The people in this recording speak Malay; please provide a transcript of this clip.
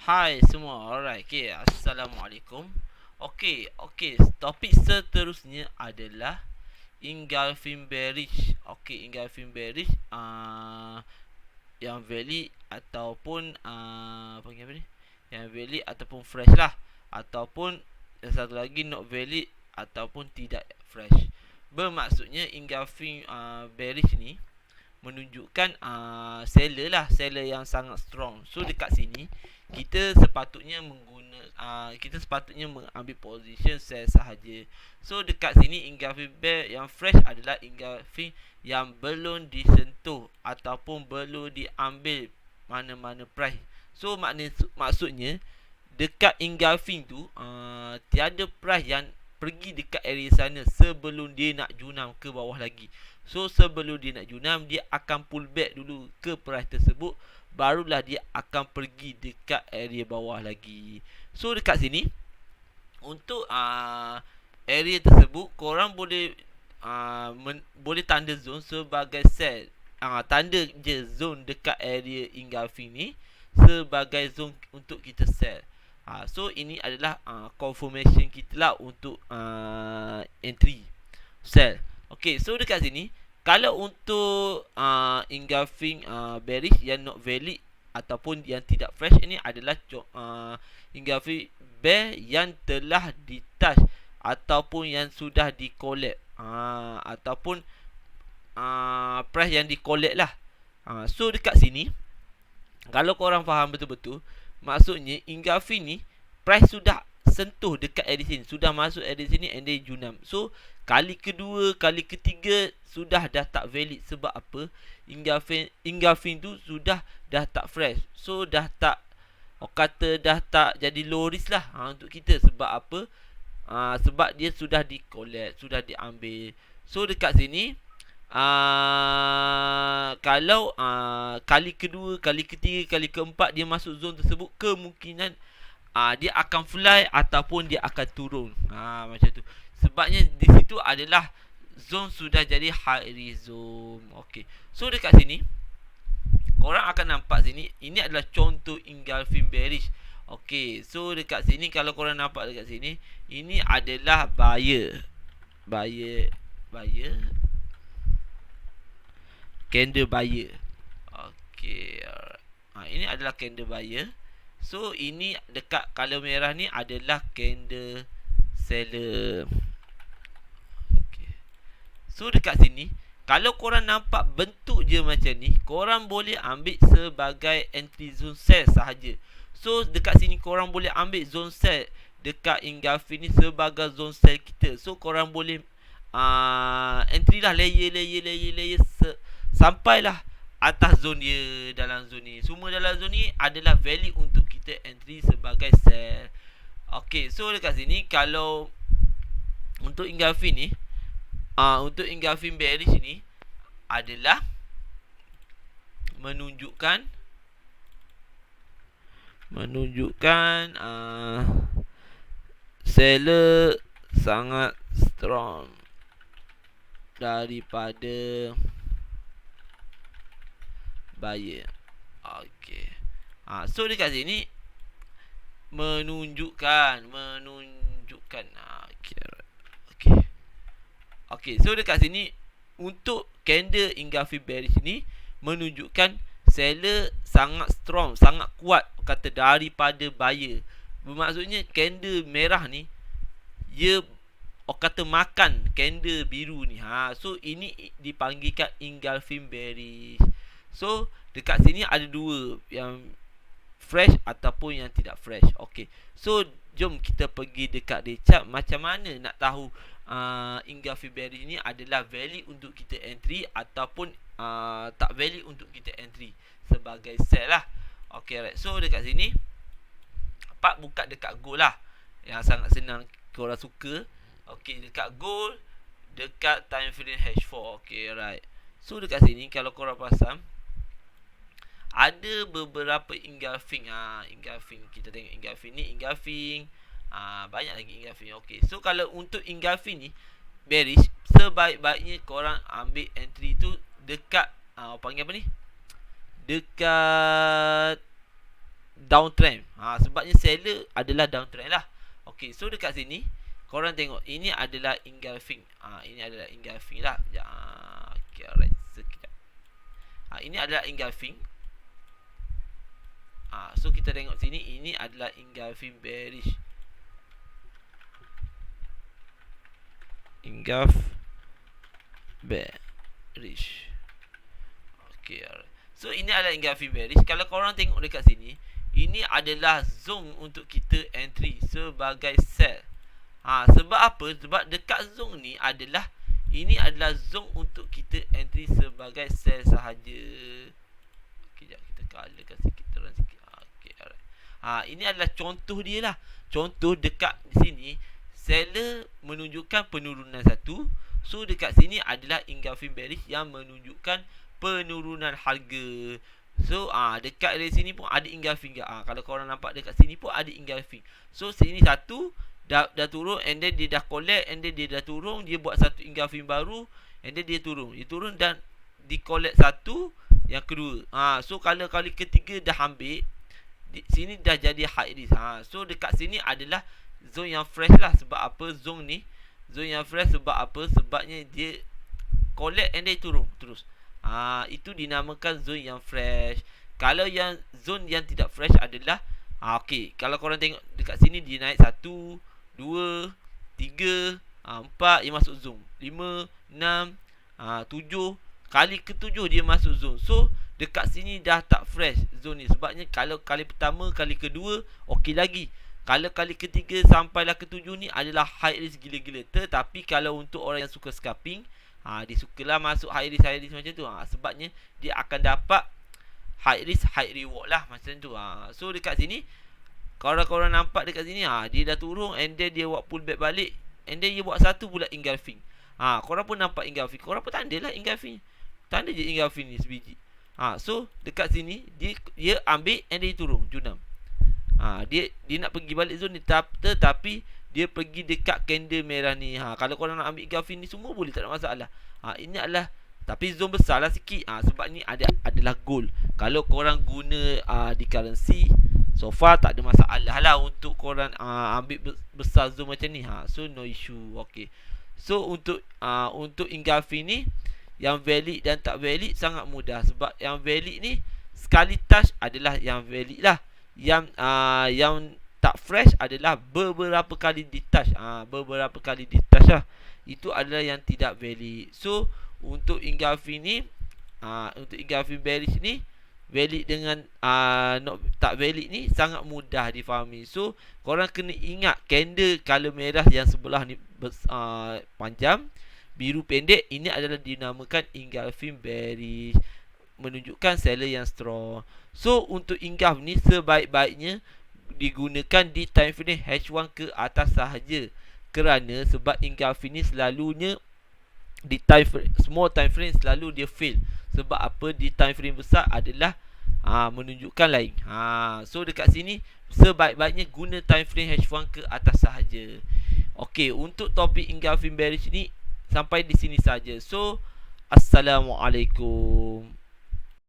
Hai semua, alright, okay, Assalamualaikum. Topik seterusnya adalah engulfing bearish. Engulfing bearish yang valid ataupun panggil apa ni? Yang valid ataupun fresh lah. Ataupun yang satu lagi not valid ataupun tidak fresh. Bermaksudnya engulfing bearish ni menunjukkan seller yang sangat strong. So dekat sini kita sepatutnya mengambil position sell sahaja. So dekat sini engulfing bear yang fresh adalah engulfing yang belum disentuh ataupun belum diambil mana-mana price. So maksudnya dekat engulfing tu tiada price yang pergi dekat area sana sebelum dia nak junam ke bawah lagi. So sebelum dia nak junam, dia akan pull back dulu ke price tersebut, barulah dia akan pergi dekat area bawah lagi. So dekat sini untuk area tersebut korang boleh boleh tanda zone sebagai sell. Tanda je zone dekat area engulfing ni sebagai zone untuk kita sell. So ini adalah confirmation kita lah untuk entry sell. Okay, so dekat sini kalau untuk engulfing bearish yang not valid ataupun yang tidak fresh, ini adalah engulfing bear yang telah ditouch ataupun yang sudah di collect ataupun price yang di collect lah. So dekat sini kalau korang faham betul-betul, maksudnya engulfing ni price sudah sentuh dekat area sini, sudah masuk area sini and then junam. So kali kedua, kali ketiga sudah dah tak valid. Sebab apa? Engulfing tu sudah dah tak fresh. So dah tak, kata dah tak jadi low risk lah untuk kita. Sebab apa? Sebab dia sudah di collect, sudah diambil. So dekat sini kalau kali kedua, kali ketiga, kali keempat dia masuk zone tersebut, kemungkinan dia akan fly ataupun dia akan turun. Macam tu. Sebabnya di situ adalah zone sudah jadi high risk zone. Okey. So dekat sini korang akan nampak sini, ini adalah contoh engulfing bearish. Okey. So dekat sini kalau korang nampak dekat sini, ini adalah buyer. Candle buyer. Okey. Ini adalah candle buyer. So ini dekat color merah ni adalah candle seller. Okay. So dekat sini kalau korang nampak bentuk je macam ni, korang boleh ambil sebagai entry zone sell sahaja. So dekat sini korang boleh ambil zone sell dekat engulfing ni sebagai zone sell kita. So korang boleh entry lah, layer sampailah atas zone dia. Dalam zone ni, semua dalam zone ni adalah valid untuk kita entry sebagai sell. Okay, so dekat sini kalau untuk engulfing ni, untuk engulfing bearish ni adalah menunjukkan seller sangat strong daripada buyer. Okey. So dekat sini menunjukkan okey. So dekat sini untuk candle engulfing bearish ni menunjukkan seller sangat strong, sangat kuat kata daripada buyer. Bermaksudnya candle merah ni dia kata makan candle biru ni. So ini dipanggilkan engulfing bearish. So dekat sini ada dua, yang fresh ataupun yang tidak fresh. Okey. So jom kita pergi dekat day chart. Macam mana nak tahu engulfing bearish ni adalah valid untuk kita entry ataupun tak valid untuk kita entry sebagai sell lah. Okey, right. So dekat sini Pak buka dekat gold lah, yang sangat senang korang suka. Okey, dekat gold, dekat time frame H4. Okey, right. So dekat sini kalau korang pasang, ada beberapa engulfing. Engulfing, kita tengok engulfing ni, engulfing. Banyak lagi engulfing. Okey. So kalau untuk engulfing ni bearish, sebaik-baiknya korang ambil entry tu dekat panggil apa ni? Dekat downtrend. Sebabnya seller adalah downtrend lah. Okey, so dekat sini korang tengok ini adalah engulfing. Ini adalah engulfing lah. Okey, alright. Sekejap. Ini adalah engulfing. So kita tengok sini, ini adalah engulfing bearish. Engulf bearish. Okey, alright. So ini adalah engulfing bearish. Kalau korang tengok dekat sini, ini adalah zone untuk kita entry sebagai sell. Sebab apa? Sebab dekat zone ni adalah, ini adalah zone untuk kita entry sebagai sell sahaja. Okey, jap kita colorkan sikit, terang sikit. Okey, alright. Ini adalah contoh dia lah. Contoh dekat sini seller menunjukkan penurunan satu. So dekat sini adalah engulfing bearish yang menunjukkan penurunan harga. So dekat dari sini pun ada engulfing. Kalau korang nampak dekat sini pun ada engulfing. So sini satu dah turun, and then dia dah collect, and then dia dah turun, dia buat satu engulfing baru, and then dia turun. Dia turun dan di collect satu yang kedua. So kalau kali ketiga dah ambil, di sini dah jadi high risk. So dekat sini adalah zone yang fresh lah. Sebab apa zone ni zone yang fresh? Sebab apa? Sebabnya dia collect and then turun terus. Itu dinamakan zone yang fresh. Kalau yang zone yang tidak fresh adalah okey, kalau korang tengok dekat sini dia naik 1, 2, 3, 4, dia masuk zone. 5, 6, 7, kali ke-7 dia masuk zone. So dekat sini dah tak fresh zone ni. Sebabnya kalau kali pertama, kali kedua okey lagi. Kalau kali ketiga sampailah ke-7 ni adalah high risk gila-gila. Tetapi kalau untuk orang yang suka scalping, dia sukalah masuk high risk macam tu. Sebabnya dia akan dapat high risk high reward lah macam tu. So dekat sini korang nampak dekat sini, dia dah turun, and then dia buat pullback balik, and then dia buat satu pula engulfing. Korang pun nampak engulfing. Korang pun tanda lah engulfing. Tanda je engulfing ni sebiji. So dekat sini dia ambil and then dia turun junam. Dia nak pergi balik zone ni, tetapi dia pergi dekat candle merah ni. Kalau korang nak ambil engulfing ni semua boleh, tak ada masalah. Ini adalah, tapi zone besar lah sikit. Sebab ni adalah gold. Kalau korang guna di currency, so far tak ada masalah lah untuk korang ambil besar zone macam ni. So no issue. Okay. So untuk engulfing ni, yang valid dan tak valid sangat mudah. Sebab yang valid ni sekali touch adalah yang valid lah. Yang tak fresh adalah beberapa kali ditouch. Beberapa kali ditouch lah, itu adalah yang tidak valid. So untuk engulfing ni, untuk engulfing bearish ni, valid dengan tak valid ni sangat mudah difahami. So korang kena ingat candle color merah yang sebelah ni panjang, biru pendek, ini adalah dinamakan engulfing bearish, menunjukkan seller yang strong. So untuk engulf ni sebaik-baiknya digunakan di time frame H1 ke atas sahaja. Kerana sebab engulfing ni selalunya di time frame, small time frame selalu dia fail. Sebab apa? Di time frame besar adalah menunjukkan lain. So dekat sini sebaik-baiknya guna time frame H1 ke atas sahaja. Okey, untuk topik engulfing bearish ni sampai di sini saja. So assalamualaikum.